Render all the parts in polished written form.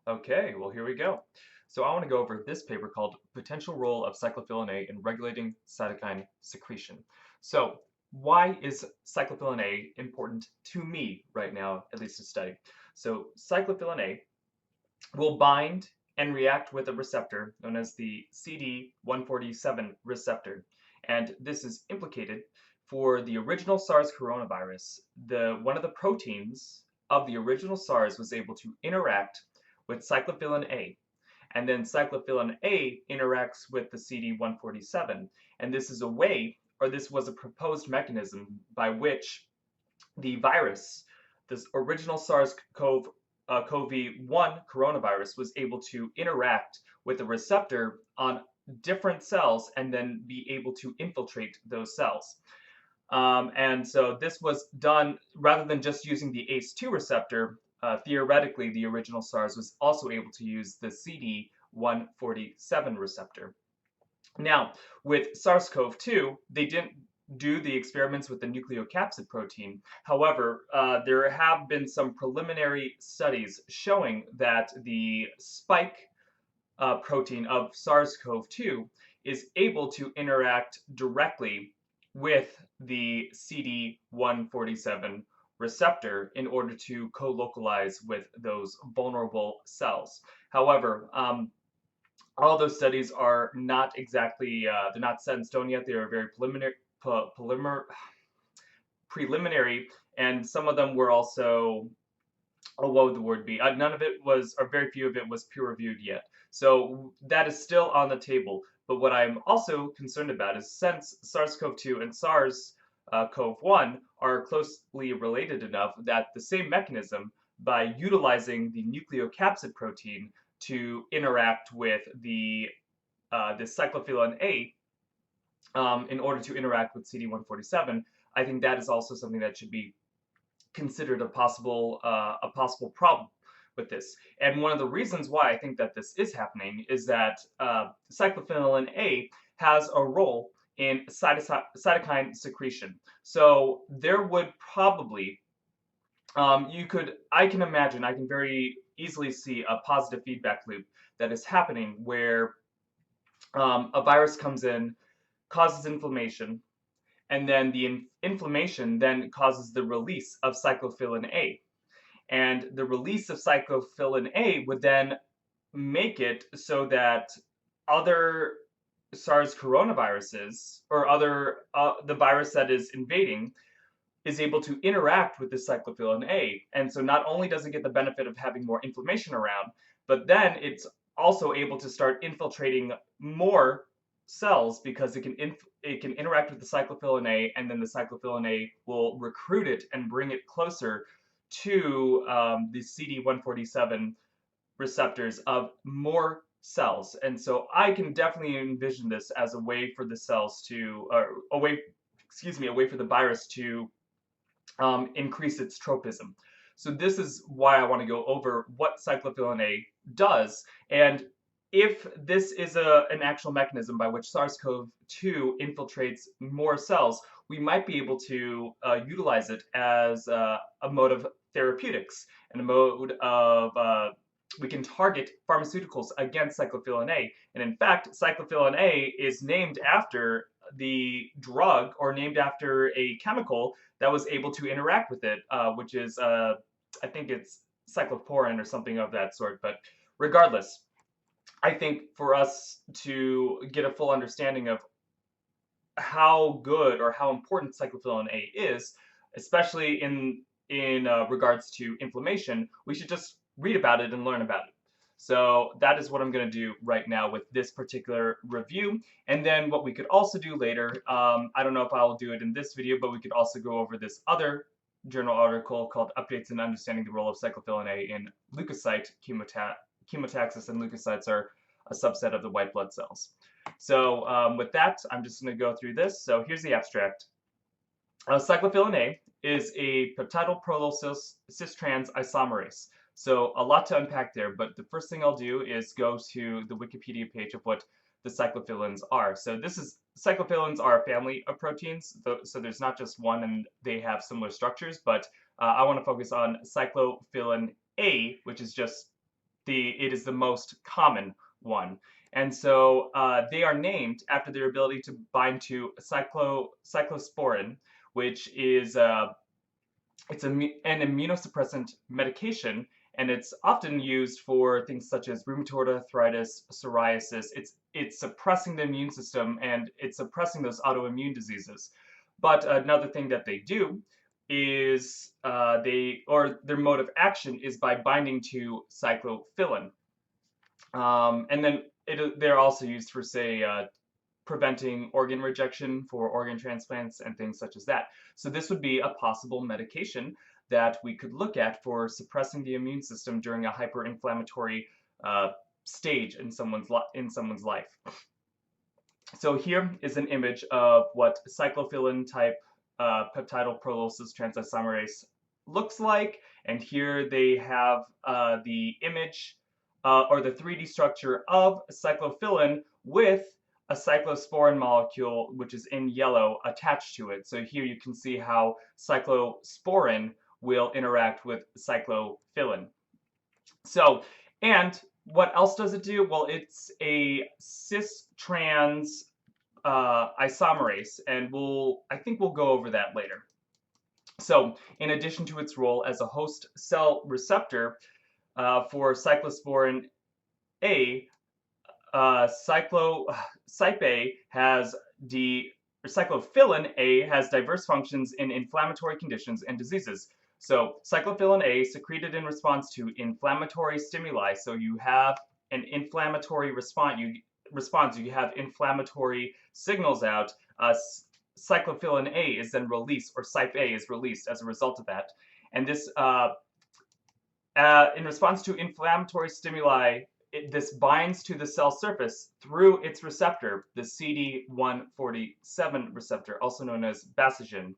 Okay, well, here we go. So I want to go over this paper called Potential Role of Cyclophilin A in Regulating Cytokine Secretion. So why is cyclophilin A important to me right now, at least to study? So cyclophilin A will bind and react with a receptor known as the CD147 receptor. And this is implicated for the original SARS coronavirus. One of the proteins of the original SARS was able to interact with cyclophilin A, and then cyclophilin A interacts with the CD147. And this is a way, or this was a proposed mechanism by which the virus, this original SARS-CoV-1 coronavirus, was able to interact with a receptor on different cells and then be able to infiltrate those cells. And so this was done rather than just using the ACE2 receptor. Theoretically, the original SARS was also able to use the CD147 receptor. Now, with SARS-CoV-2, they didn't do the experiments with the nucleocapsid protein. However, there have been some preliminary studies showing that the spike protein of SARS-CoV-2 is able to interact directly with the CD147 receptor in order to co-localize with those vulnerable cells. However, all those studies are not exactly, they're not set in stone yet. They are very preliminary, and some of them were also, oh, what would the word be? None of it was, or very few of it was peer reviewed yet. So that is still on the table. But what I'm also concerned about is since SARS-CoV-2 and SARS-CoV-1 are closely related enough that the same mechanism, by utilizing the nucleocapsid protein to interact with the cyclophilin A in order to interact with CD147, I think that is also something that should be considered a possible problem with this. And one of the reasons why I think that this is happening is that cyclophilin A has a role in cytokine secretion. So there would probably I can imagine, I can very easily see a positive feedback loop that is happening where a virus comes in, causes inflammation, and then the inflammation then causes the release of cyclophilin A. And the release of cyclophilin A would then make it so that other SARS coronaviruses or the virus that is invading is able to interact with the cyclophilin A. And so not only does it get the benefit of having more inflammation around, but then it's also able to start infiltrating more cells because it can interact with the cyclophilin A, and then the cyclophilin A will recruit it and bring it closer to the CD147 receptors of more cells. And so I can definitely envision this as a way for the cells to, or a way for the virus to increase its tropism. So this is why I want to go over what cyclophilin A does, and if this is an actual mechanism by which SARS-CoV-2 infiltrates more cells, we might be able to utilize it as a mode of therapeutics and a mode of we can target pharmaceuticals against cyclophilin A. And in fact, cyclophilin A is named after the drug or named after a chemical that was able to interact with it, which is, I think it's cycloporin or something of that sort. But regardless, I think for us to get a full understanding of how good or how important cyclophilin A is, especially in regards to inflammation, we should just read about it and learn about it. So that is what I'm going to do right now with this particular review. And then what we could also do later, I don't know if I'll do it in this video, but we could also go over this other journal article called Updates in Understanding the Role of Cyclophilin A in Leukocyte Chemotaxis, and leukocytes are a subset of the white blood cells. So with that, I'm just going to go through this. So here's the abstract. Cyclophilin A is a peptidyl cis trans isomerase. So a lot to unpack there, but the first thing I'll do is go to the Wikipedia page of what the cyclophilins are. So cyclophilins are a family of proteins, so there's not just one and they have similar structures, but I want to focus on cyclophilin A, which is just it is the most common one. And so they are named after their ability to bind to cyclosporin, which is an immunosuppressant medication, and it's often used for things such as rheumatoid arthritis, psoriasis. It's suppressing the immune system, and it's suppressing those autoimmune diseases. But another thing that they do is their mode of action is by binding to cyclophilin. And then they're also used for, say, preventing organ rejection for organ transplants and things such as that. So this would be a possible medication that we could look at for suppressing the immune system during a hyperinflammatory stage in someone's life. So here is an image of what cyclophilin type peptidyl prolysis transisamirase looks like, and here they have the image or the 3D structure of cyclophilin with a cyclosporin molecule, which is in yellow, attached to it. So here you can see how cyclosporin will interact with cyclophilin. So, and what else does it do? Well, it's a cis-trans isomerase, and I think we'll go over that later. So, in addition to its role as a cyclophilin A, has diverse functions in inflammatory conditions and diseases. So cyclophilin A secreted in response to inflammatory stimuli. So you have an inflammatory response. You have inflammatory signals out. Cyclophilin A is then released, or Cyp A is released as a result of that. And this, in response to inflammatory stimuli, this binds to the cell surface through its receptor, the CD147 receptor, also known as basogen,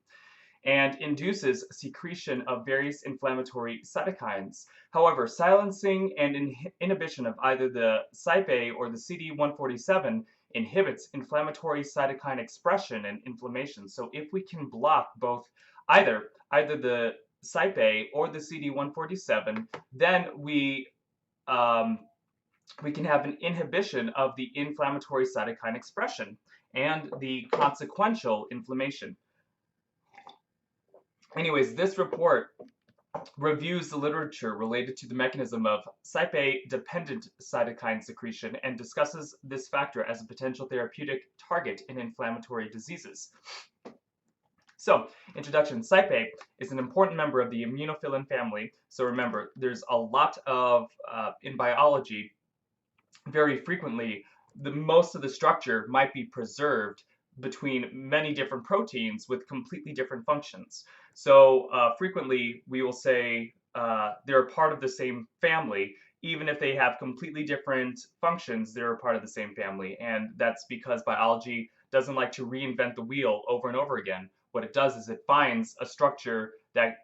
and induces secretion of various inflammatory cytokines. However, silencing and inhibition of either the Cyp A or the CD147 inhibits inflammatory cytokine expression and inflammation. So if we can block both either the Cyp A or the CD147, then we can have an inhibition of the inflammatory cytokine expression and the consequential inflammation. Anyways, this report reviews the literature related to the mechanism of Cyp A-dependent cytokine secretion and discusses this factor as a potential therapeutic target in inflammatory diseases. So, introduction. Cyp A is an important member of the immunophilin family. So remember, there's a lot of, in biology, very frequently, most of the structure might be preserved between many different proteins with completely different functions. So frequently we will say they're part of the same family, even if they have completely different functions, they're a part of the same family. And that's because biology doesn't like to reinvent the wheel over and over again. What it does is it finds a structure that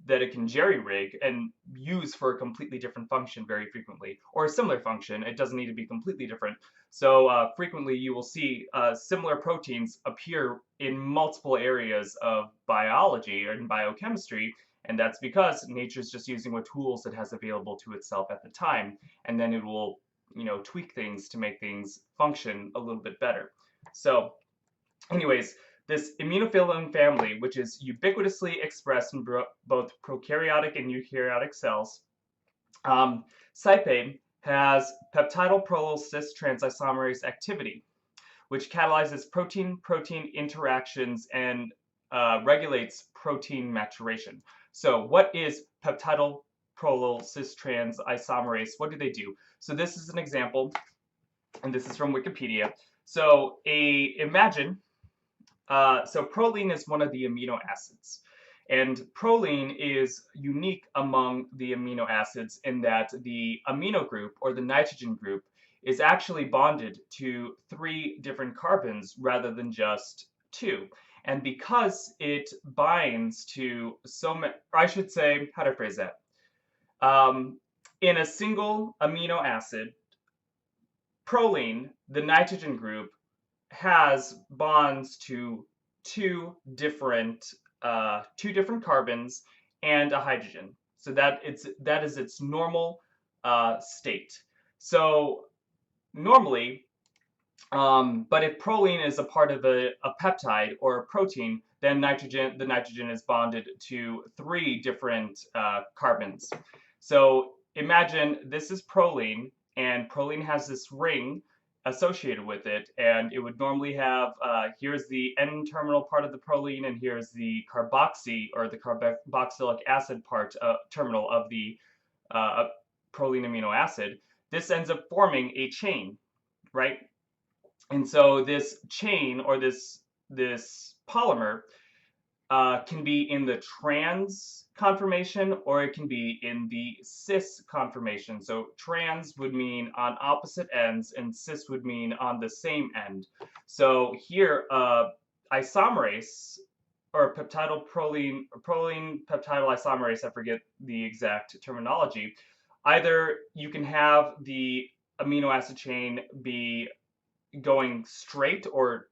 it can jerry-rig and use for a completely different function very frequently, or a similar function. It doesn't need to be completely different. So frequently you will see similar proteins appear in multiple areas of biology or in biochemistry, and that's because nature's just using what tools it has available to itself at the time, and then it will, tweak things to make things function a little bit better. So anyways, this immunophilin family, which is ubiquitously expressed in both prokaryotic and eukaryotic cells, Cyp A has peptidyl prolysis transisamirase activity, which catalyzes protein-protein interactions and regulates protein maturation. So what is peptidyl prolysis transisamirase? What do they do? So this is an example, and this is from Wikipedia. So imagine, so proline is one of the amino acids. And proline is unique among the amino acids in that the amino group, or the nitrogen group, is actually bonded to 3 different carbons rather than just 2. And because it binds to so many, or I should say, how to phrase that? In a single amino acid, proline, the nitrogen group, has bonds to 2 different carbons and a hydrogen. So that is its normal state. So normally, but if proline is a part of a peptide or a protein, then the nitrogen is bonded to 3 different carbons. So imagine this is proline, and proline has this ring associated with it, and it would normally have, here's the N-terminal part of the proline, and here's the carboxy, or the carboxylic acid part, terminal of the proline amino acid. This ends up forming a chain, right? And so this chain, or this polymer, can be in the trans conformation, or it can be in the cis conformation. So trans would mean on opposite ends, and cis would mean on the same end. So here, isomerase, or proline peptidyl isomerase, I forget the exact terminology. Either you can have the amino acid chain be going straight, or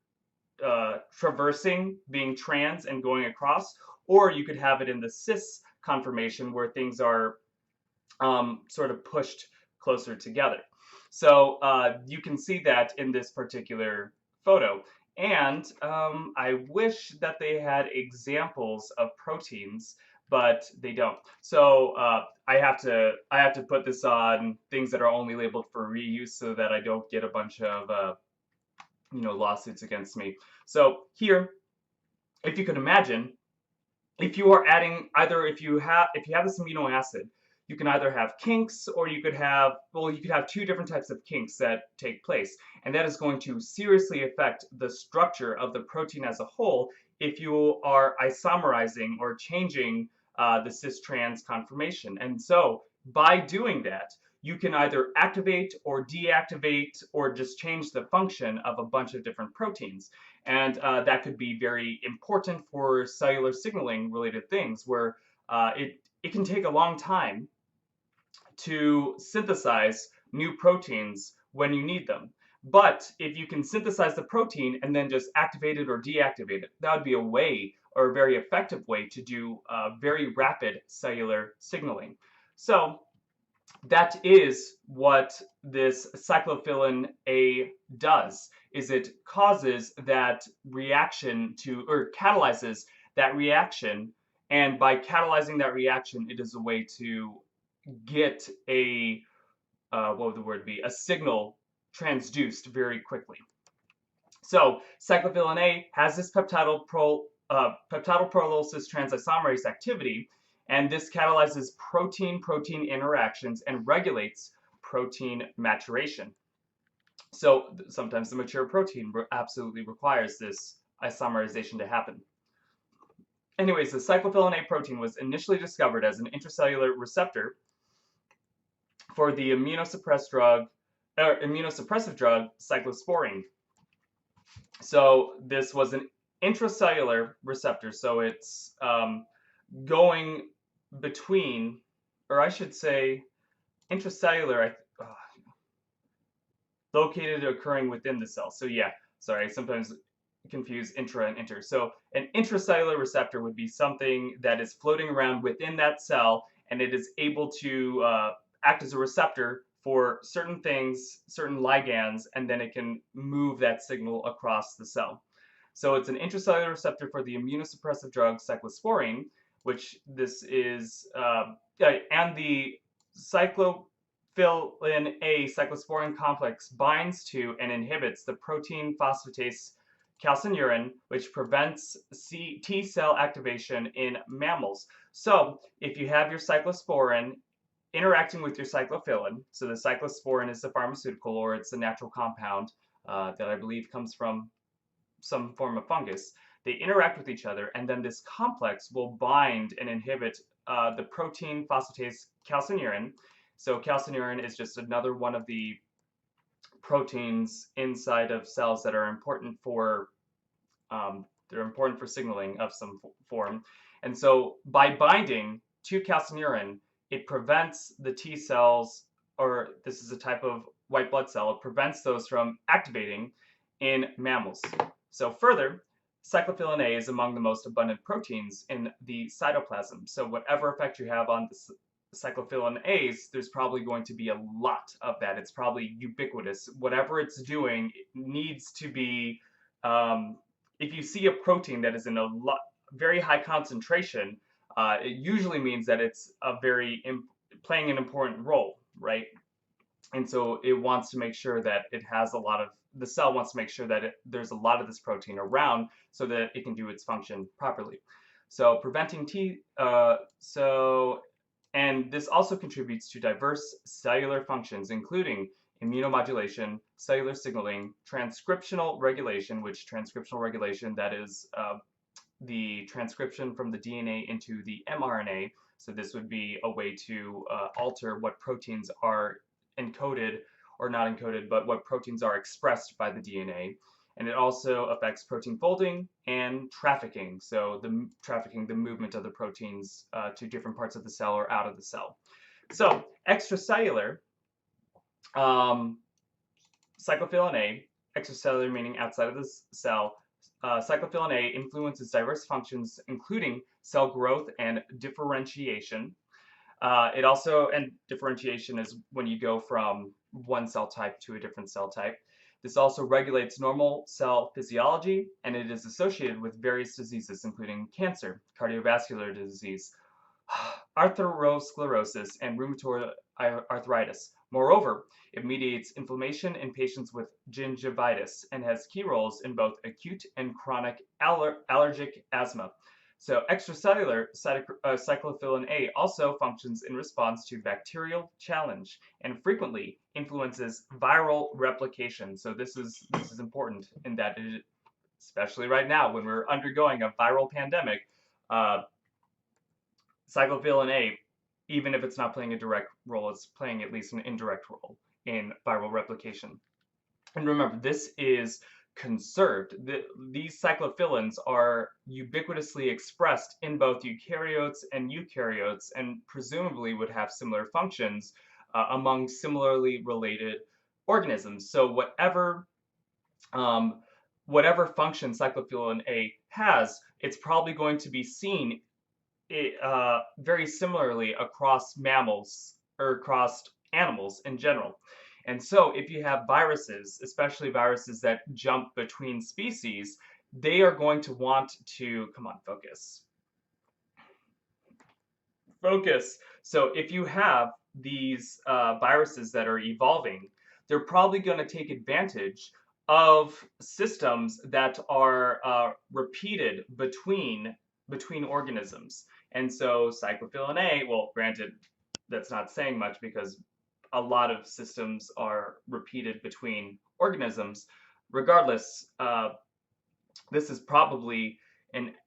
traversing, being trans and going across, or you could have it in the cis conformation where things are sort of pushed closer together. So you can see that in this particular photo. And I wish that they had examples of proteins, but they don't. So I have to put this on things that are only labeled for reuse so that I don't get a bunch of lawsuits against me. So here, if you could imagine, if you are adding if you have this amino acid, you can either have kinks, or you could have 2 different types of kinks that take place, and that is going to seriously affect the structure of the protein as a whole if you are isomerizing or changing the cis-trans conformation. And so by doing that, you can either activate or deactivate or just change the function of a bunch of different proteins. And that could be very important for cellular signaling related things, where it can take a long time to synthesize new proteins when you need them. But if you can synthesize the protein and then just activate it or deactivate it, that would be a way, or a very effective way, to do very rapid cellular signaling. So that is what this cyclophilin A does, is it causes that reaction or catalyzes that reaction, and by catalyzing that reaction, it is a way to get a, what would the word be, a signal transduced very quickly. So cyclophilin A has this peptidyl prolysis transisomerase activity, and this catalyzes protein-protein interactions and regulates protein maturation. So sometimes the mature protein absolutely requires this isomerization to happen. Anyways, the cyclophilin A protein was initially discovered as an intracellular receptor for the immunosuppressive drug cyclosporine. So this was an intracellular receptor, so it's going between, or I should say intracellular, located occurring within the cell. So yeah, sorry, I sometimes confuse intra and inter. So an intracellular receptor would be something that is floating around within that cell, and it is able to act as a receptor for certain things, certain ligands, and then it can move that signal across the cell. So it's an intracellular receptor for the immunosuppressive drug cyclosporine, which this is, and the cyclophilin A cyclosporine complex binds to and inhibits the protein phosphatase calcineurin, which prevents T cell activation in mammals. So if you have your cyclosporin interacting with your cyclophilin, so the cyclosporin is the pharmaceutical, or it's a natural compound that I believe comes from some form of fungus. They interact with each other, and then this complex will bind and inhibit the protein phosphatase calcineurin. So calcineurin is just another one of the proteins inside of cells that are important for signaling of some form. And so by binding to calcineurin, it prevents the T cells, or this is a type of white blood cell, it prevents those from activating in mammals. So further, cyclophilin A is among the most abundant proteins in the cytoplasm. So whatever effect you have on cyclophilin A's, there's probably going to be a lot of that. It's probably ubiquitous. Whatever it's doing, it needs to be. If you see a protein that is in a very high concentration, it usually means that it's playing an important role, right? And so it wants to make sure that it has the cell wants to make sure that there's a lot of this protein around so that it can do its function properly. So preventing and this also contributes to diverse cellular functions, including immunomodulation, cellular signaling, transcriptional regulation, that is the transcription from the DNA into the mRNA. So this would be a way to alter what proteins are encoded or not encoded, but what proteins are expressed by the DNA. And it also affects protein folding and trafficking. So the movement of the proteins to different parts of the cell or out of the cell. So extracellular, cyclophilin A, extracellular meaning outside of the cell, cyclophilin A influences diverse functions, including cell growth and differentiation. And differentiation is when you go from one cell type to a different cell type. This also regulates normal cell physiology, and it is associated with various diseases, including cancer, cardiovascular disease, atherosclerosis, and rheumatoid arthritis. Moreover, it mediates inflammation in patients with gingivitis and has key roles in both acute and chronic allergic asthma. So extracellular cyclophilin A also functions in response to bacterial challenge and frequently influences viral replication. So this is important in that especially right now when we're undergoing a viral pandemic, cyclophilin A, even if it's not playing a direct role, it's playing at least an indirect role in viral replication. And remember, this is conserved. These cyclophilins are ubiquitously expressed in both eukaryotes and eukaryotes, and presumably would have similar functions among similarly related organisms. So whatever function cyclophilin A has, it's probably going to be seen very similarly across mammals or across animals in general. And so if you have viruses, especially viruses that jump between species, they are going to want to, come on, focus. Focus. So if you have these viruses that are evolving, they're probably going to take advantage of systems that are repeated between organisms. And so cyclophilin A, well, granted, that's not saying much because a lot of systems are repeated between organisms. Regardless, this is probably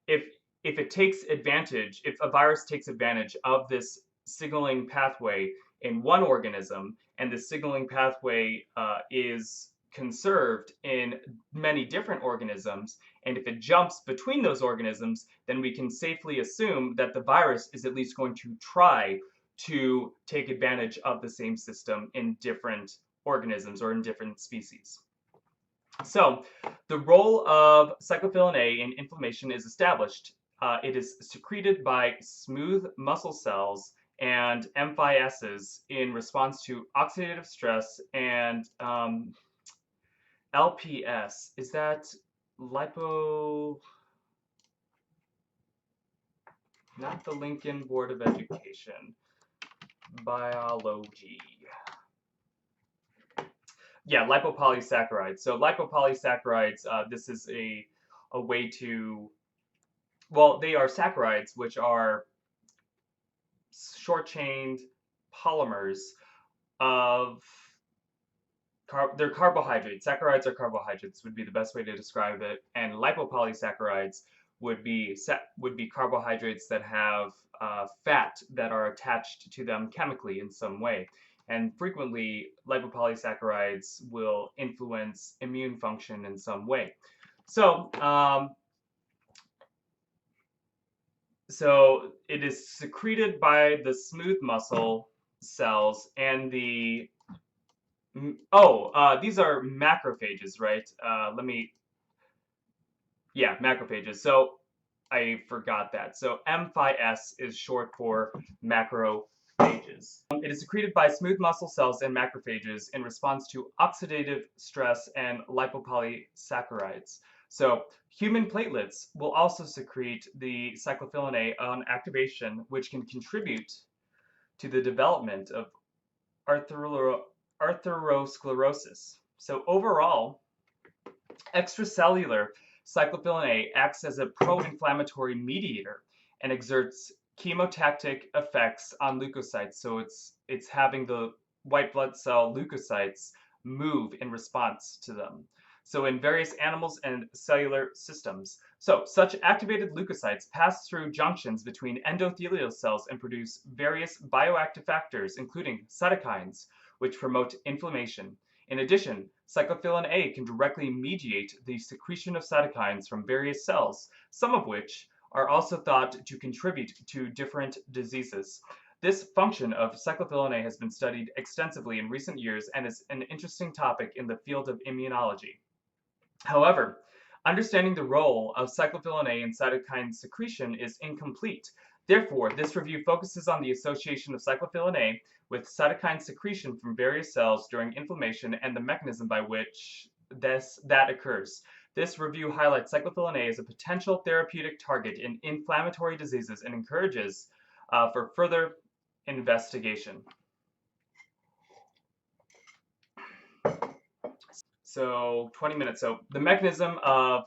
if a virus takes advantage of this signaling pathway in one organism, and the signaling pathway is conserved in many different organisms, and if it jumps between those organisms, then we can safely assume that the virus is at least going to try to take advantage of the same system in different organisms or in different species. So the role of cyclophilin A in inflammation is established. It is secreted by smooth muscle cells and MPSs in response to oxidative stress and LPS. Is that lipo? Not the Lincoln Board of Education. Biology. Yeah, lipopolysaccharides. So lipopolysaccharides, this is a way to, well, they are saccharides, which are short-chained polymers of, they're carbohydrates. Saccharides are carbohydrates would be the best way to describe it. And lipopolysaccharides would be carbohydrates that have fat that are attached to them chemically in some way. And frequently, lipopolysaccharides will influence immune function in some way. So, so it is secreted by the smooth muscle cells and the these are macrophages, right? Macrophages. So I forgot that. So MPS is short for macrophage. macrophages. It is secreted by smooth muscle cells and macrophages in response to oxidative stress and lipopolysaccharides. So human platelets will also secrete the cyclophilin A on activation, which can contribute to the development of atherosclerosis. So overall, extracellular cyclophilin A acts as a pro-inflammatory mediator and exerts chemotactic effects on leukocytes. So it's having the white blood cell leukocytes move in response to them. So in various animals and cellular systems. So such activated leukocytes pass through junctions between endothelial cells and produce various bioactive factors, including cytokines, which promote inflammation. In addition, cyclophilin A can directly mediate the secretion of cytokines from various cells, some of which are also thought to contribute to different diseases. This function of cyclophilin A has been studied extensively in recent years and is an interesting topic in the field of immunology. However, understanding the role of cyclophilin A in cytokine secretion is incomplete. Therefore, this review focuses on the association of cyclophilin A with cytokine secretion from various cells during inflammation and the mechanism by which that occurs. This review highlights cyclophilin A as a potential therapeutic target in inflammatory diseases and encourages for further investigation. So 20 minutes. So the mechanism of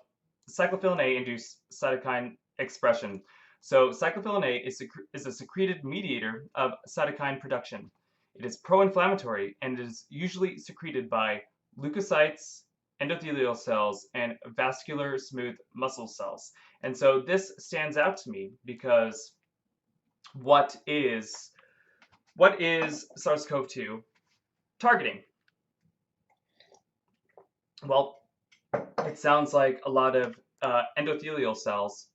cyclophilin A induced cytokine expression. So cyclophilin A is a secreted mediator of cytokine production. It is pro-inflammatory and is usually secreted by leukocytes, endothelial cells, and vascular smooth muscle cells. And so this stands out to me because what is SARS-CoV-2 targeting? Well, it sounds like a lot of endothelial cells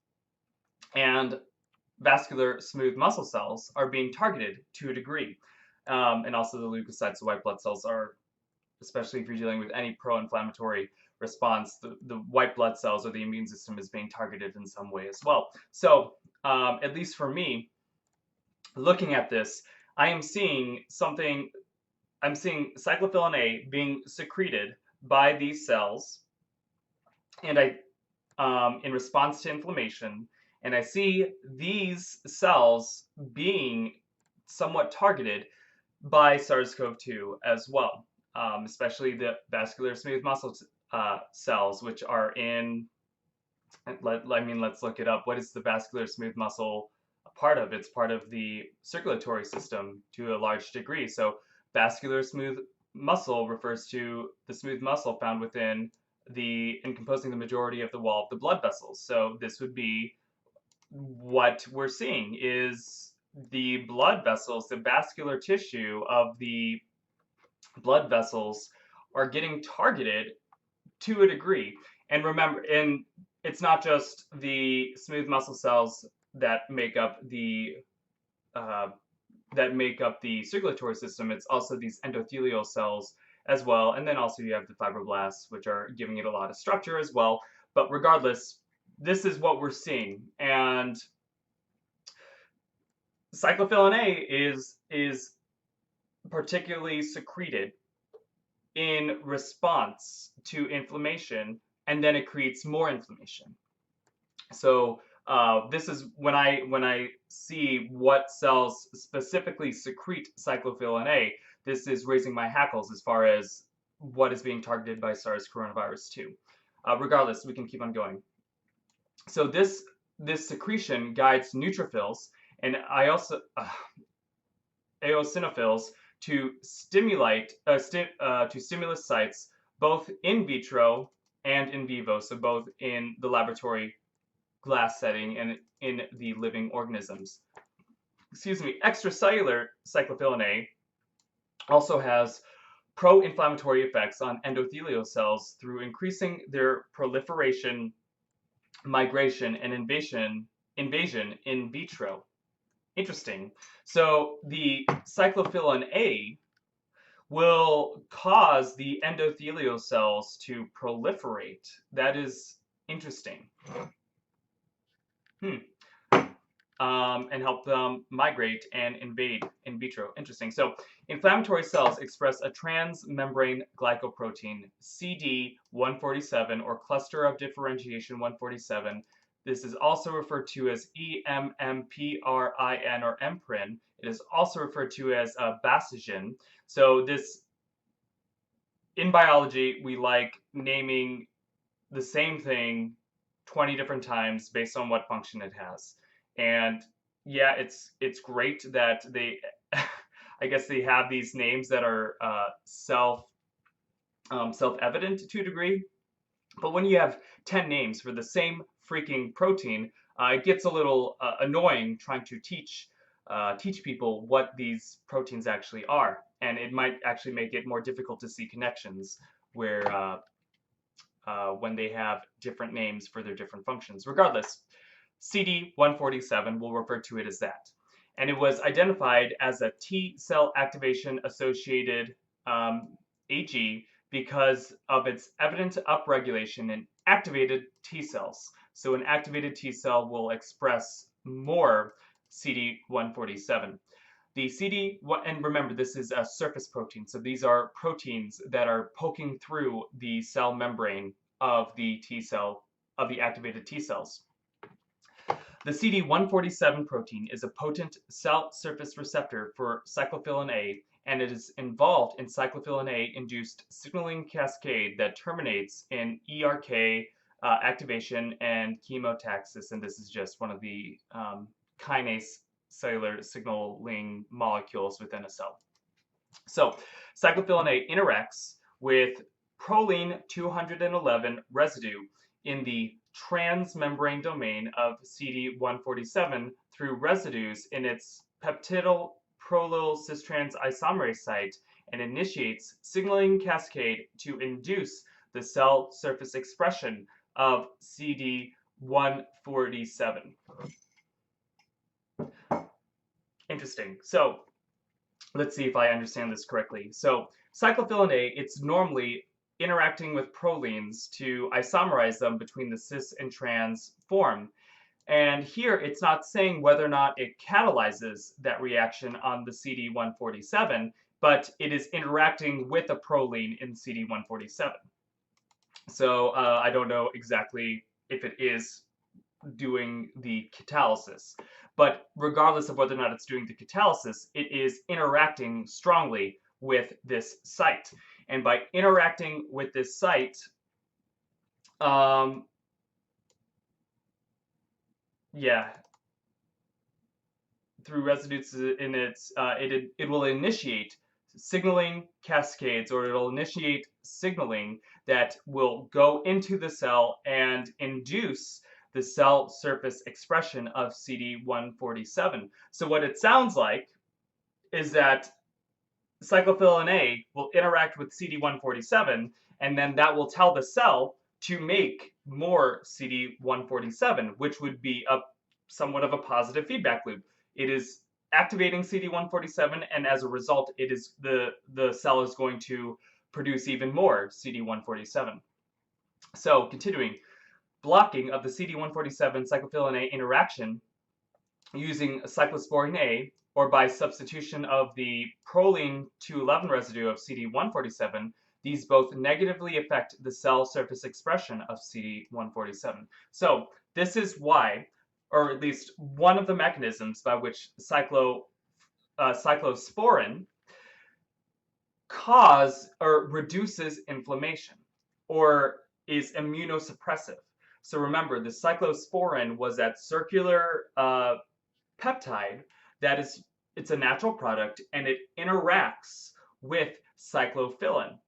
and vascular smooth muscle cells are being targeted to a degree. And also the leukocytes, the white blood cells, are, especially if you're dealing with any pro-inflammatory response, the white blood cells or the immune system is being targeted in some way as well. So at least for me, looking at this, I'm seeing cyclophilin A being secreted by these cells, and in response to inflammation, and I see these cells being somewhat targeted by SARS-CoV-2 as well, especially the vascular smooth muscle cells, which are in, let's look it up. What is the vascular smooth muscle a part of? It's part of the circulatory system to a large degree. So vascular smooth muscle refers to the smooth muscle found within and composing the majority of the wall of the blood vessels. So this would be what we're seeing is the blood vessels, the vascular tissue of the blood vessels are getting targeted to a degree. And remember, it's not just the smooth muscle cells that make up the circulatory system. It's also these endothelial cells as well, and then also you have the fibroblasts, which are giving it a lot of structure as well. But regardless, this is what we're seeing, and cyclophilin A is particularly secreted in response to inflammation, and then it creates more inflammation. So this is when I see what cells specifically secrete cyclophilin A, this is raising my hackles as far as what is being targeted by SARS coronavirus 2. Regardless, we can keep on going. So this secretion guides neutrophils and eosinophils to stimulate stimulus sites both in vitro and in vivo, so both in the laboratory glass setting and in the living organisms. Excuse me, extracellular cyclophilin A also has pro-inflammatory effects on endothelial cells through increasing their proliferation, migration, and invasion in vitro. Interesting. So the cyclophilin A will cause the endothelial cells to proliferate. That is interesting. and help them migrate and invade in vitro. Interesting. So inflammatory cells express a transmembrane glycoprotein, CD147, or cluster of differentiation 147. This is also referred to as EMMPRIN or emprin. It is also referred to as basogen. So this, in biology, we like naming the same thing 20 different times based on what function it has. And yeah, it's great that they, I guess they have these names that are self-evident to a degree. But when you have 10 names for the same freaking protein, it gets a little annoying trying to teach people what these proteins actually are, and it might actually make it more difficult to see connections where when they have different names for their different functions. Regardless, CD147, we'll refer to it as that. And it was identified as a T cell activation associated AG because of its evident upregulation in activated T cells. So an activated T cell will express more CD147. The and remember, this is a surface protein, so these are proteins that are poking through the cell membrane of the T cell, of the activated T cells. The CD147 protein is a potent cell surface receptor for cyclophilin A, and it is involved in cyclophilin A induced signaling cascade that terminates in ERK activation and chemotaxis, and this is just one of the kinase cellular signaling molecules within a cell. So cyclophilin A interacts with proline 211 residue in the transmembrane domain of CD147 through residues in its peptidyl prolyl cistrans isomerase site and initiates signaling cascade to induce the cell surface expression of CD147. Interesting. So let's see if I understand this correctly. So cyclophilin A, it's normally interacting with prolines to isomerize them between the cis and trans form. And here it's not saying whether or not it catalyzes that reaction on the CD147, but it is interacting with a proline in CD147. So I don't know exactly if it is doing the catalysis. But regardless of whether or not it's doing the catalysis, it is interacting strongly with this site. And by interacting with this site, through residues in its, it will initiate signaling cascades, or it'll initiate signaling that will go into the cell and induce the cell surface expression of CD147. So what it sounds like is that cyclophilin A will interact with CD147, and then that will tell the cell to make more CD147, which would be somewhat of a positive feedback loop. It is activating CD147, and as a result, it is the cell is going to produce even more CD147. So continuing, blocking of the CD147 cyclophilin A interaction using cyclosporine A, or by substitution of the proline 211 residue of CD147, these both negatively affect the cell surface expression of CD147. So this is why, or at least one of the mechanisms by which cyclosporin reduces inflammation, or is immunosuppressive. So remember, the cyclosporin was that circular peptide that is, it's a natural product, and it interacts with cyclophilin.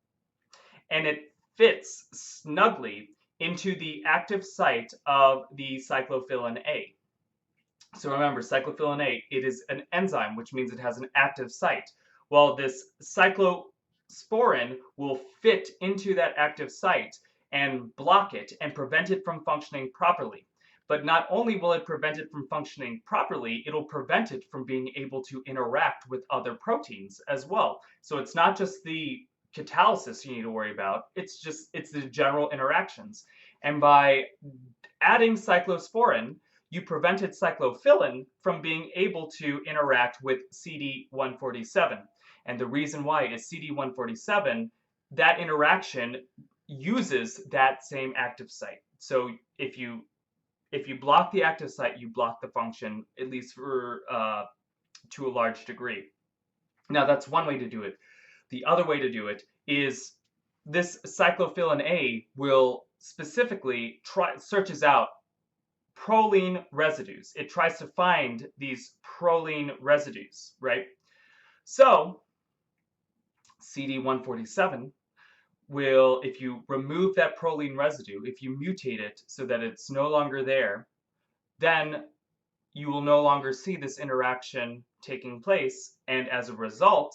And it fits snugly into the active site of the cyclophilin A. So remember, cyclophilin A, it is an enzyme, which means it has an active site. Well, this cyclosporin will fit into that active site and block it and prevent it from functioning properly. But not only will it prevent it from functioning properly, it'll prevent it from being able to interact with other proteins as well. So it's not just the catalysis you need to worry about, it's the general interactions. And by adding cyclosporin, you prevented cyclophilin from being able to interact with CD147. And the reason why is CD147, that interaction uses that same active site. So if you block the active site, you block the function, at least for to a large degree. Now that's one way to do it. The other way to do it is this cyclophilin A will specifically searches out proline residues. It tries to find these proline residues, right? So CD147 will, if you remove that proline residue, if you mutate it so that it's no longer there, then you will no longer see this interaction taking place, and as a result,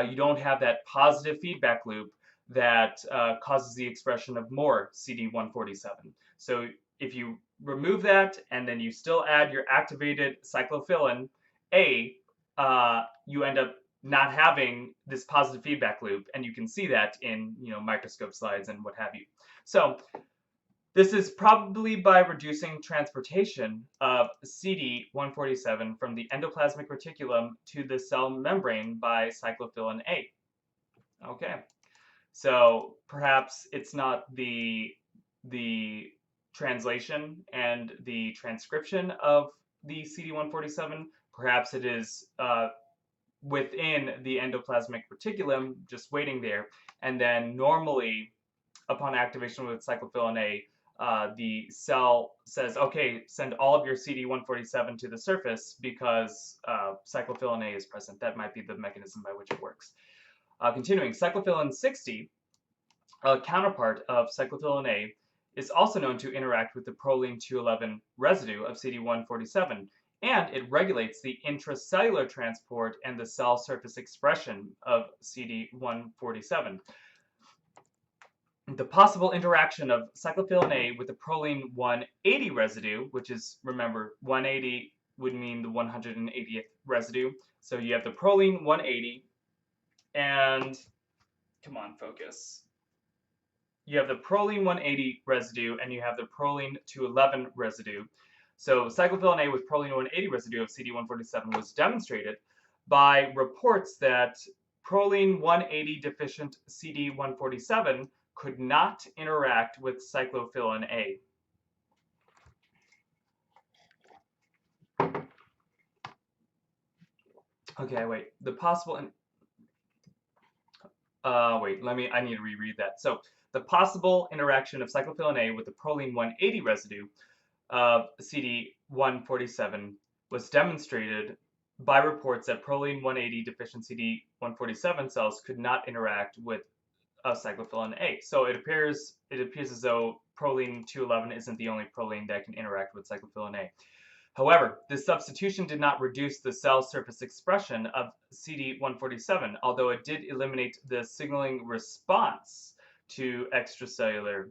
you don't have that positive feedback loop that causes the expression of more CD147. So if you remove that and then you still add your activated cyclophilin A, you end up not having this positive feedback loop, and you can see that in microscope slides and what have you. So this is probably by reducing transportation of CD147 from the endoplasmic reticulum to the cell membrane by cyclophilin A. Okay, so perhaps it's not the translation and the transcription of the CD147. Perhaps it is within the endoplasmic reticulum, just waiting there. And then normally, upon activation with cyclophilin A, the cell says, okay, send all of your CD147 to the surface because cyclophilin A is present. That might be the mechanism by which it works. Continuing, cyclophilin 60, a counterpart of cyclophilin A, is also known to interact with the proline 211 residue of CD147, and it regulates the intracellular transport and the cell surface expression of CD147. The possible interaction of cyclophilin A with the proline 180 residue, which is, remember, 180 would mean the 180th residue. So you have the proline 180, and come on, focus. You have the proline 180 residue, and you have the proline 211 residue. So cyclophilin A with proline 180 residue of CD147 was demonstrated by reports that proline 180 deficient CD147 could not interact with cyclophilin A. Okay, wait. The possible I need to reread that. So the possible interaction of cyclophilin A with the proline 180 residue of CD147 was demonstrated by reports that proline 180 deficient CD147 cells could not interact with cyclophilin A. So it appears as though proline 211 isn't the only proline that can interact with cyclophilin A. However, this substitution did not reduce the cell surface expression of CD147, although it did eliminate the signaling response to extracellular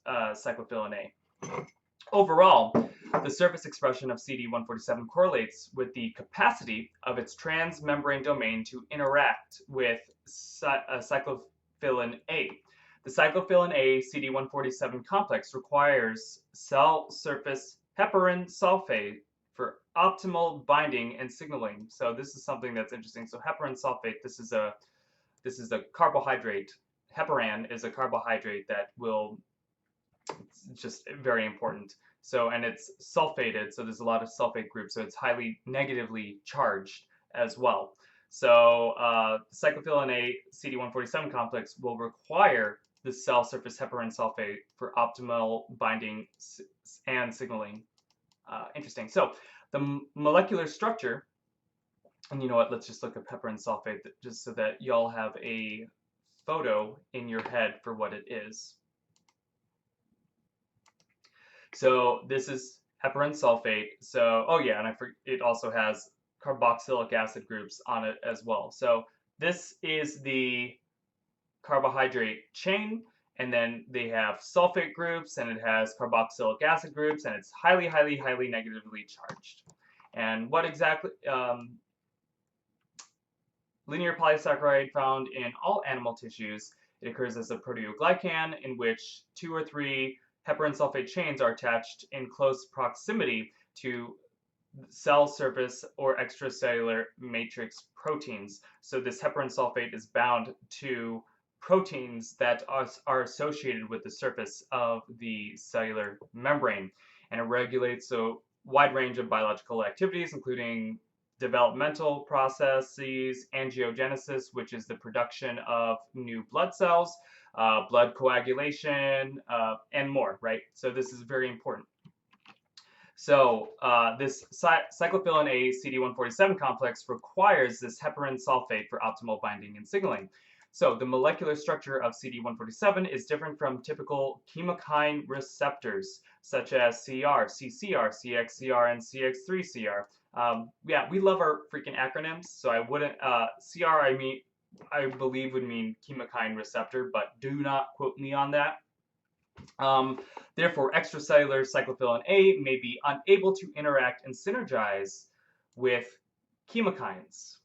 cyclophilin A. Overall, the surface expression of CD147 correlates with the capacity of its transmembrane domain to interact with cyclophilin A. The cyclophilin A CD147 complex requires cell surface heparin sulfate for optimal binding and signaling. So this is something that's interesting. So heparin sulfate, this is a carbohydrate. Heparin is a carbohydrate that will, it's just very important. So, and it's sulfated, so there's a lot of sulfate groups, so it's highly negatively charged as well. So cyclophilin A CD147 complex will require the cell surface heparin sulfate for optimal binding and signaling. Interesting. So the molecular structure, and you know what, let's just look at heparin sulfate just so that y'all have a photo in your head for what it is. So this is heparin sulfate. So, oh yeah, and it also has carboxylic acid groups on it as well. So this is the carbohydrate chain, and then they have sulfate groups, and it has carboxylic acid groups, and it's highly, highly, highly negatively charged. And what exactly, linear polysaccharide found in all animal tissues. It occurs as a proteoglycan in which 2 or 3 heparin sulfate chains are attached in close proximity to cell surface or extracellular matrix proteins. So this heparin sulfate is bound to proteins that are associated with the surface of the cellular membrane, and it regulates a wide range of biological activities, including developmental processes, angiogenesis, which is the production of new blood cells, blood coagulation, and more, right? So this is very important. So this cyclophilin A CD147 complex requires this heparin sulfate for optimal binding and signaling. So the molecular structure of CD147 is different from typical chemokine receptors, such as CR, CCR, CXCR, and CX3CR. Yeah, we love our freaking acronyms, so I wouldn't, CR I believe would mean chemokine receptor, but do not quote me on that. Therefore, extracellular cyclophilin A may be unable to interact and synergize with chemokines.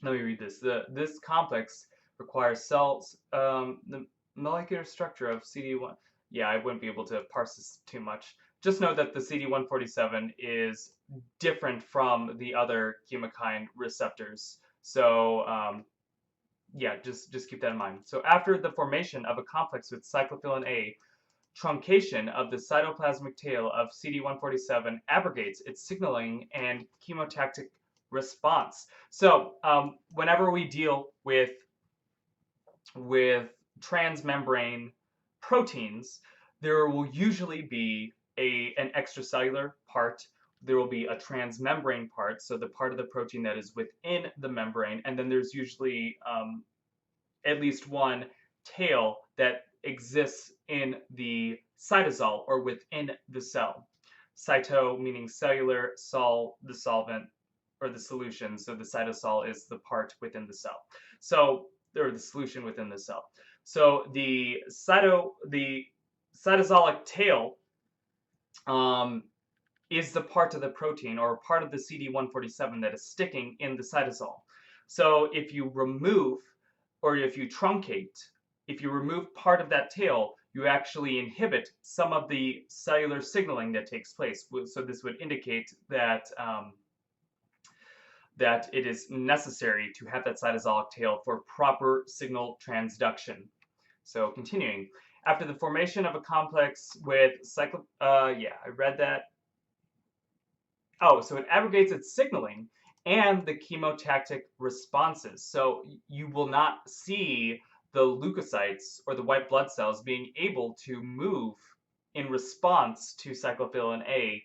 Let me read this. This complex requires cells, the molecular structure of CD1. Yeah, I wouldn't be able to parse this too much. Just know that the CD147 is different from the other chemokine receptors. So, yeah, just keep that in mind. So after the formation of a complex with cyclophilin A, truncation of the cytoplasmic tail of CD147 abrogates its signaling and chemotactic response. So whenever we deal with transmembrane proteins, there will usually be an extracellular part. There will be a transmembrane part, so the part of the protein that is within the membrane, and then there's usually at least one tail that exists in the cytosol or within the cell. Cyto meaning cellular, sol the solvent or the solution, so the cytosol is the part within the cell. So, or the solution within the cell. So the cytosolic tail is the part of the protein or part of the CD147 that is sticking in the cytosol. So if you remove or if you truncate, if you remove part of that tail, you actually inhibit some of the cellular signaling that takes place. So this would indicate that that it is necessary to have that cytosolic tail for proper signal transduction. So continuing, after the formation of a complex with yeah, I read that. Oh, so it abrogates its signaling and the chemotactic responses. So you will not see the leukocytes or the white blood cells being able to move in response to cyclophilin A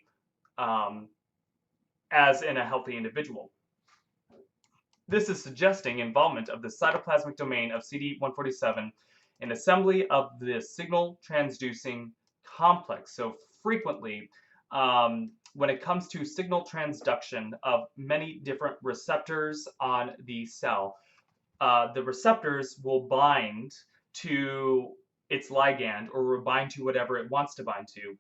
as in a healthy individual. This is suggesting involvement of the cytoplasmic domain of CD147 in assembly of the signal transducing complex. So frequently, when it comes to signal transduction of many different receptors on the cell, the receptors will bind to its ligand or bind to whatever it wants to bind to.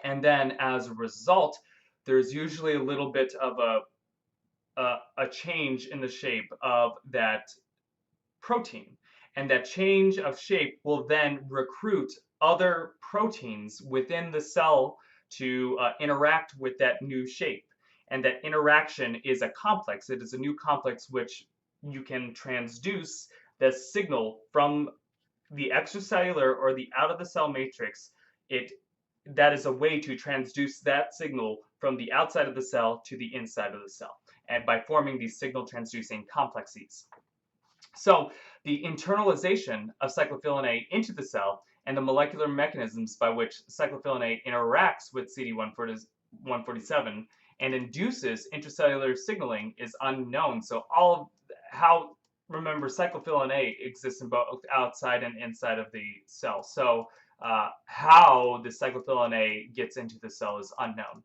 And then as a result, there's usually a little bit of a change in the shape of that protein. And that change of shape will then recruit other proteins within the cell to interact with that new shape. And that interaction is a complex. It is a new complex which you can transduce the signal from the extracellular or the out of the cell matrix. That is a way to transduce that signal from the outside of the cell to the inside of the cell, and by forming these signal transducing complexes. So the internalization of cyclophilin A into the cell and the molecular mechanisms by which cyclophilin A interacts with CD147 and induces intracellular signaling is unknown. So remember, cyclophilin A exists in both outside and inside of the cell. So how the cyclophilin A gets into the cell is unknown.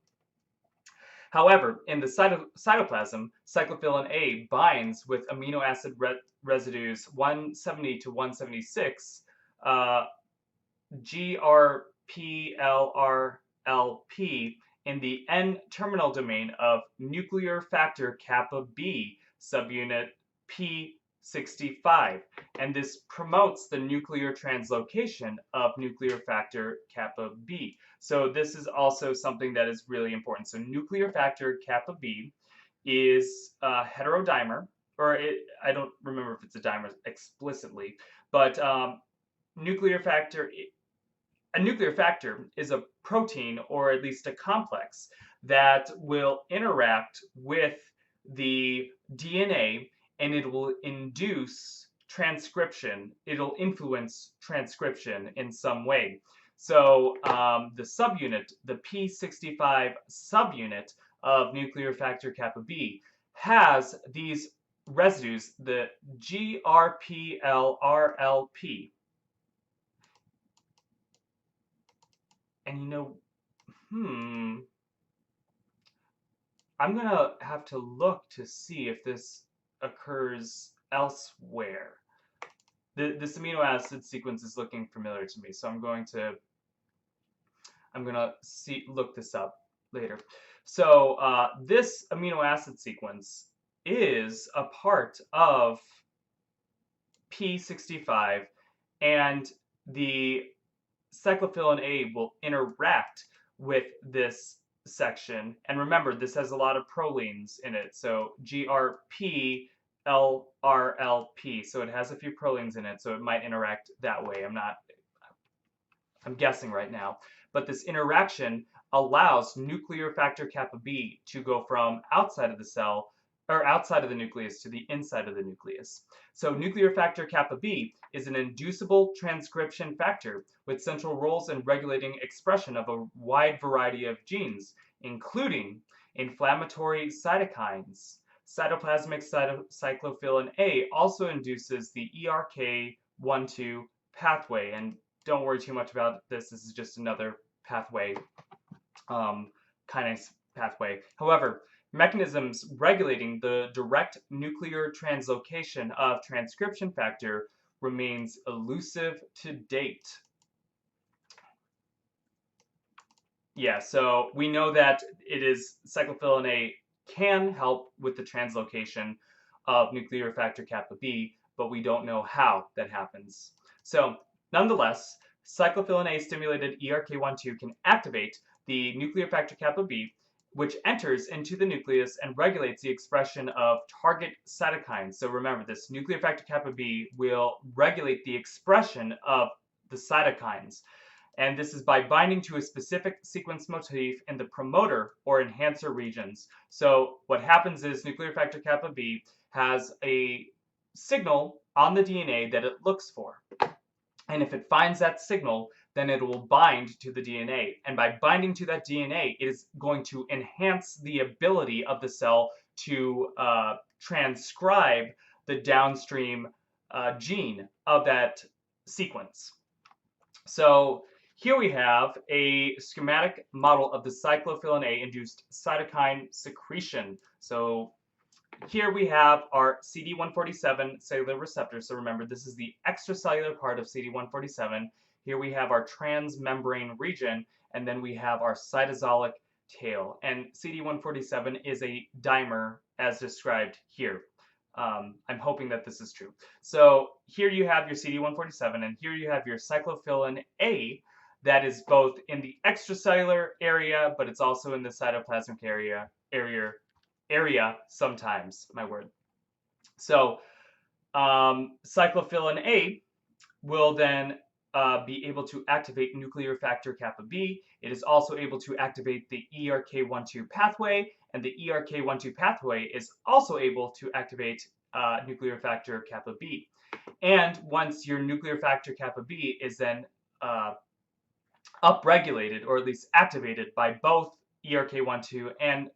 However, in the cytoplasm, cyclophilin A binds with amino acid residues 170 to 176, GRPLRLP, in the N-terminal domain of nuclear factor kappa B subunit P P65, and this promotes the nuclear translocation of nuclear factor kappa B. So this is also something that is really important. So nuclear factor kappa B is a heterodimer, or I don't remember if it's a dimer explicitly, but nuclear factor a nuclear factor is a protein, or at least a complex, that will interact with the DNA, and it will induce transcription. It'll influence transcription in some way. So the subunit, the P65 subunit of nuclear factor kappa B, has these residues, the GRPLRLP. And I'm gonna have to look to see if this occurs elsewhere. This amino acid sequence is looking familiar to me, so I'm gonna look this up later. So this amino acid sequence is a part of P65, and the cyclophilin A will interact with this section. And remember, this has a lot of prolines in it. So GRPLRLP. So it has a few prolines in it, so it might interact that way. I'm guessing right now. But this interaction allows nuclear factor kappa B to go from outside of the cell, or outside of the nucleus, to the inside of the nucleus. So nuclear factor kappa B is an inducible transcription factor with central roles in regulating expression of a wide variety of genes, including inflammatory cytokines. Cytoplasmic cyclophilin A also induces the ERK1/2 pathway, and don't worry too much about this. This is just another pathway, kinase pathway. However, mechanisms regulating the direct nuclear translocation of transcription factor remains elusive to date. Yeah, so we know that cyclophilin A can help with the translocation of nuclear factor kappa B, but we don't know how that happens. So nonetheless, cyclophilin A stimulated ERK1/2 can activate the nuclear factor kappa B, which enters into the nucleus and regulates the expression of target cytokines. So remember, this nuclear factor kappa B will regulate the expression of the cytokines. And this is by binding to a specific sequence motif in the promoter or enhancer regions. So what happens is nuclear factor kappa B has a signal on the DNA that it looks for. And if it finds that signal, then it will bind to the DNA. And by binding to that DNA, it is going to enhance the ability of the cell to transcribe the downstream gene of that sequence. So here we have a schematic model of the cyclophilin A induced cytokine secretion. So here we have our CD147 cellular receptor. So remember, this is the extracellular part of CD147. Here we have our transmembrane region, and then we have our cytosolic tail. And CD147 is a dimer as described here. I'm hoping that this is true. So here you have your CD147, and here you have your cyclophilin A that is both in the extracellular area, but it's also in the cytoplasmic area sometimes, my word. So cyclophilin A will then be able to activate nuclear factor kappa B. It is also able to activate the ERK1/2 pathway, and the ERK1/2 pathway is also able to activate nuclear factor kappa B. And once your nuclear factor kappa B is then upregulated, or at least activated by both ERK1/2 and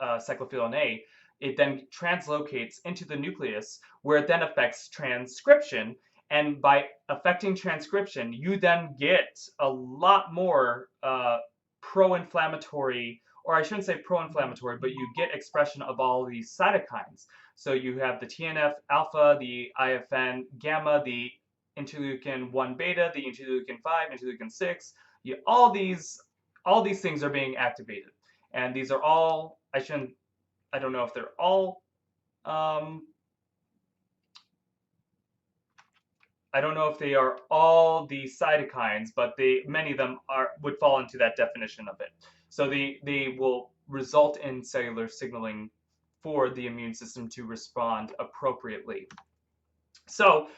cyclophilin A, it then translocates into the nucleus, where it then affects transcription. And by affecting transcription, you then get a lot more pro-inflammatory, or I shouldn't say pro-inflammatory, but you get expression of all these cytokines. So you have the TNF alpha, the IFN gamma, the interleukin 1 beta, the interleukin 5, interleukin 6. All these things are being activated. And these are all, I don't know if they're all I don't know if they are all the cytokines, but many of them would fall into that definition of it. So they will result in cellular signaling for the immune system to respond appropriately. So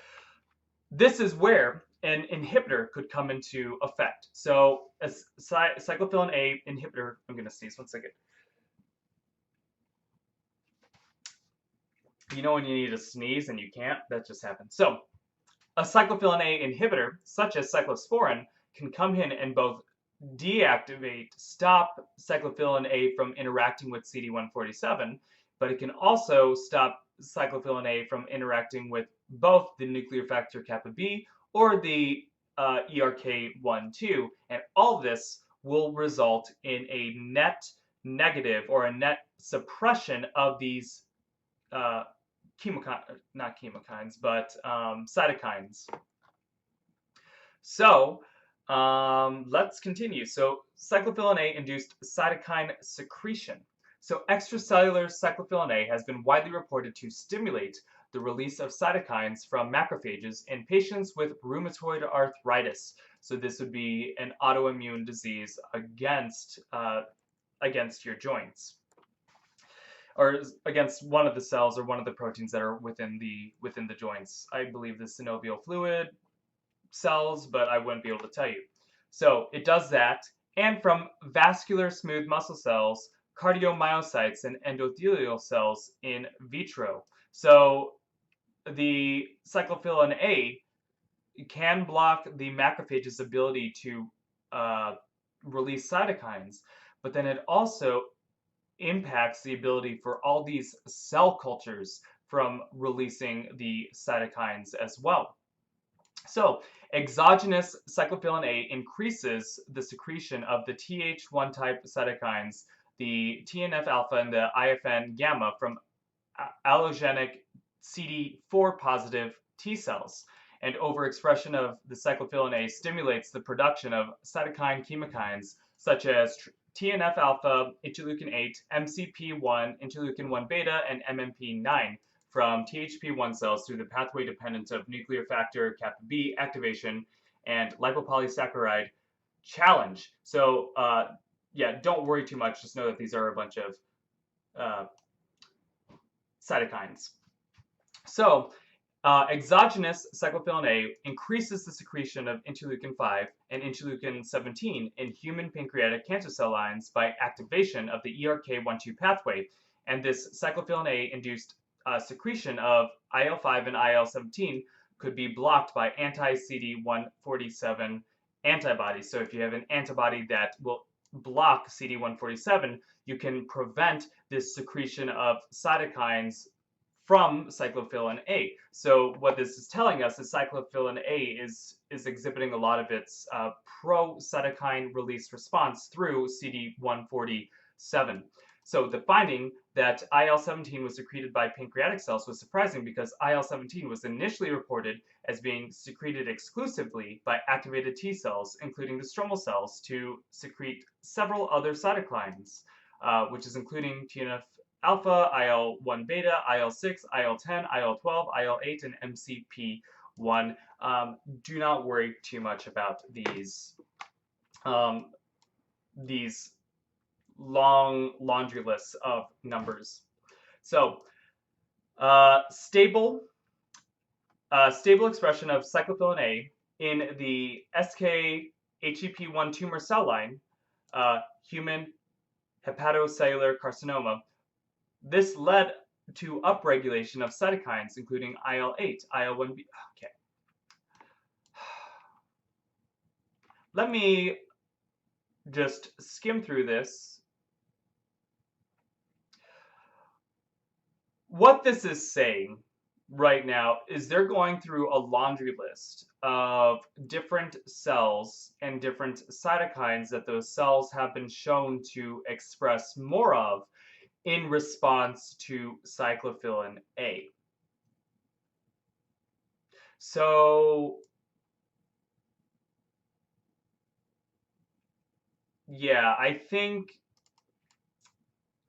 this is where an inhibitor could come into effect. So a cyclophilin A inhibitor, I'm going to sneeze 1 second. You know when you need to sneeze and you can't? That just happened. So a cyclophilin A inhibitor, such as cyclosporin, can come in and both stop cyclophilin A from interacting with CD147, but it can also stop cyclophilin A from interacting with both the nuclear factor kappa B or the ERK1/2, and all this will result in a net negative or a net suppression of these cytokines. So let's continue. So cyclophilin A induced cytokine secretion. So extracellular cyclophilin A has been widely reported to stimulate the release of cytokines from macrophages in patients with rheumatoid arthritis. So this would be an autoimmune disease against your joints, or against one of the cells or one of the proteins that are within the joints. I believe the synovial fluid cells, but I wouldn't be able to tell you. So it does that, and from vascular smooth muscle cells, cardiomyocytes, and endothelial cells in vitro. So the cyclophilin A can block the macrophage's ability to release cytokines, but then it also impacts the ability for all these cell cultures from releasing the cytokines as well. So exogenous cyclophilin A increases the secretion of the Th1 type cytokines, the TNF alpha and the IFN gamma from allogenic CD4 positive T cells. And overexpression of the cyclophilin A stimulates the production of cytokine chemokines such as TNF alpha, interleukin 8, MCP1, interleukin 1 beta, and MMP9 from THP1 cells through the pathway dependent of nuclear factor kappa B activation and lipopolysaccharide challenge. So yeah, don't worry too much. Just know that these are a bunch of cytokines. So exogenous cyclophilin A increases the secretion of interleukin 5 and interleukin 17 in human pancreatic cancer cell lines by activation of the ERK1/2 pathway, and this cyclophilin A induced secretion of IL-5 and IL-17 could be blocked by anti-CD147 antibodies. So if you have an antibody that will block CD147, you can prevent this secretion of cytokines from cyclophilin A. So what this is telling us is cyclophilin A is exhibiting a lot of its pro-cytokine release response through CD147. So the finding that IL-17 was secreted by pancreatic cells was surprising because IL-17 was initially reported as being secreted exclusively by activated T cells, including the stromal cells, to secrete several other cytokines, which is including TNF alpha, IL-1 beta, IL-6, IL-10, IL-12, IL-8, and MCP1. Do not worry too much about these long laundry lists of numbers. So stable expression of cyclophilin A in the SKHEP1 tumor cell line, human hepatocellular carcinoma. This led to upregulation of cytokines, including IL-8, IL-1B. Okay. Let me just skim through this. What this is saying right now is they're going through a laundry list of different cells and different cytokines that those cells have been shown to express more of in response to cyclophilin A. So yeah, I think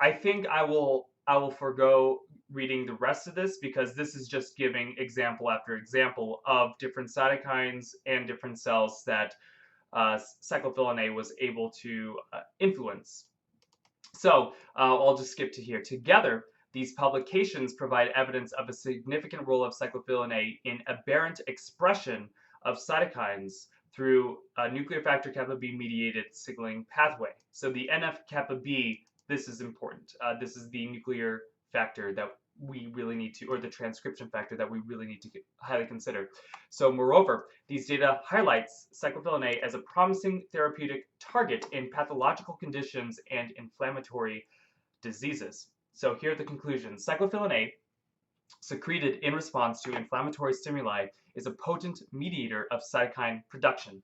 I will I will forego reading the rest of this because this is just giving example after example of different cytokines and different cells that cyclophilin A was able to influence. So I'll just skip to here. Together, these publications provide evidence of a significant role of cyclophilin A in aberrant expression of cytokines through a nuclear factor kappa B mediated signaling pathway. So the NF kappa B, this is important. This is the nuclear factor that we really need to, or the transcription factor that we really need to highly consider. So moreover, these data highlights cyclophilin A as a promising therapeutic target in pathological conditions and inflammatory diseases. So here are the conclusions. Cyclophilin A, secreted in response to inflammatory stimuli, is a potent mediator of cytokine production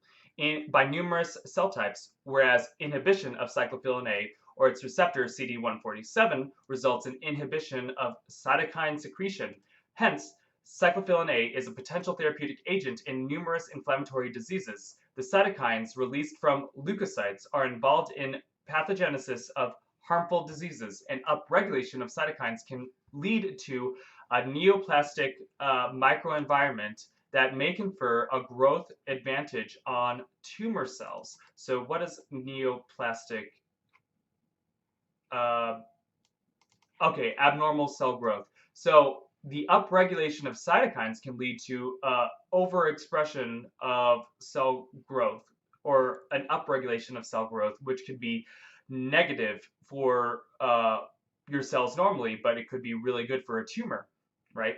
by numerous cell types, whereas inhibition of cyclophilin A or its receptor CD147 results in inhibition of cytokine secretion. Hence, cyclophilin A is a potential therapeutic agent in numerous inflammatory diseases. The cytokines released from leukocytes are involved in pathogenesis of harmful diseases, and upregulation of cytokines can lead to a neoplastic microenvironment that may confer a growth advantage on tumor cells. So what is neoplastic? Okay, abnormal cell growth. So the upregulation of cytokines can lead to overexpression of cell growth, or an upregulation of cell growth, which could be negative for your cells normally, but it could be really good for a tumor, right?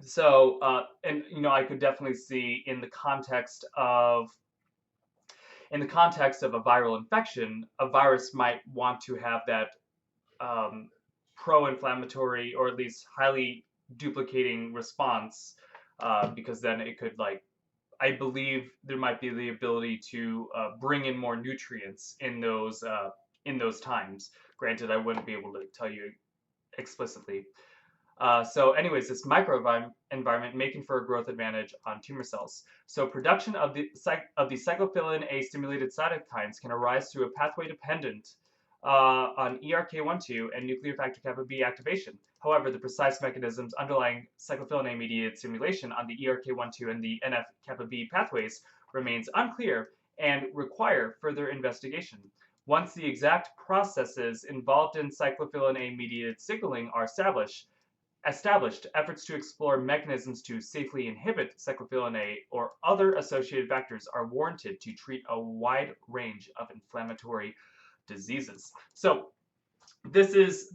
So, and I could definitely see in the context of a viral infection, a virus might want to have that pro-inflammatory, or at least highly duplicating response, because then it could, I believe there might be the ability to bring in more nutrients in those times. Granted, I wouldn't be able to tell you explicitly. So anyways, this microenvironment making for a growth advantage on tumor cells. So production of the cyclophilin A stimulated cytokines can arise through a pathway dependent on ERK1/2 and nuclear factor kappa B activation. However, the precise mechanisms underlying cyclophilin A mediated stimulation on the ERK1/2 and the NF kappa B pathways remains unclear and require further investigation. Once the exact processes involved in cyclophilin A mediated signaling are established, efforts to explore mechanisms to safely inhibit cyclophilin A or other associated factors are warranted to treat a wide range of inflammatory diseases. So this is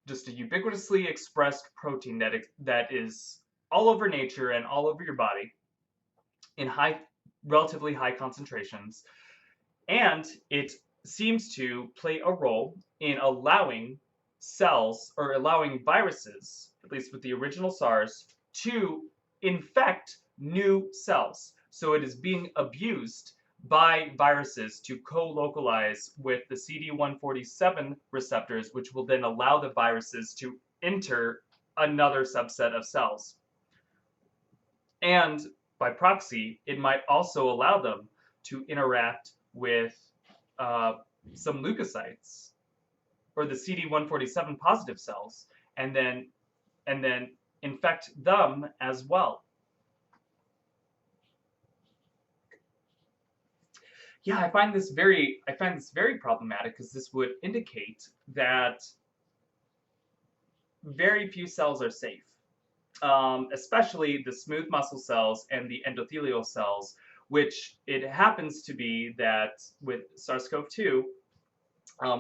just a ubiquitously expressed protein that is all over nature and all over your body in relatively high concentrations, and it seems to play a role in allowing cells, or allowing viruses, at least with the original SARS, to infect new cells. So it is being abused by viruses to co-localize with the CD147 receptors, which will then allow the viruses to enter another subset of cells. And by proxy, it might also allow them to interact with some leukocytes, or the CD147 positive cells, and then infect them as well. Yeah, I find this very problematic, because this would indicate that very few cells are safe, especially the smooth muscle cells and the endothelial cells, which it happens to be that with SARS-CoV-2,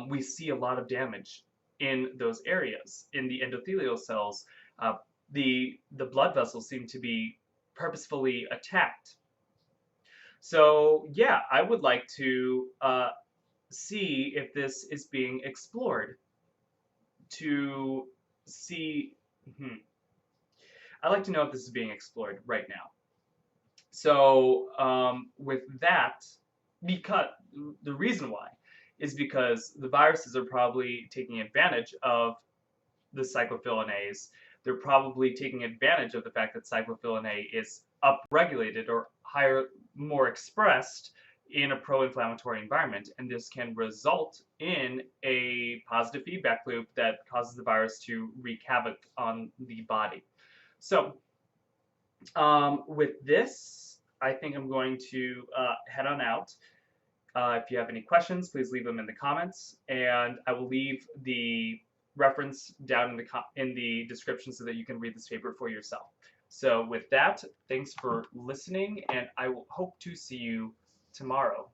we see a lot of damage in those areas. In the endothelial cells, the blood vessels seem to be purposefully attacked. So yeah, I would like to see if this is being explored, to see. I'd like to know if this is being explored right now. So with that, because the reason why is because the viruses are probably taking advantage of the cyclophilin A's. They're probably taking advantage of the fact that cyclophilin A is upregulated or more expressed in a pro-inflammatory environment, and this can result in a positive positive feedback loop that causes the virus to wreak havoc on the body. So with this, I think I'm going to head on out. If you have any questions, please leave them in the comments, and I will leave the reference down in the description so that you can read this paper for yourself. So with that, thanks for listening, and I will hope to see you tomorrow.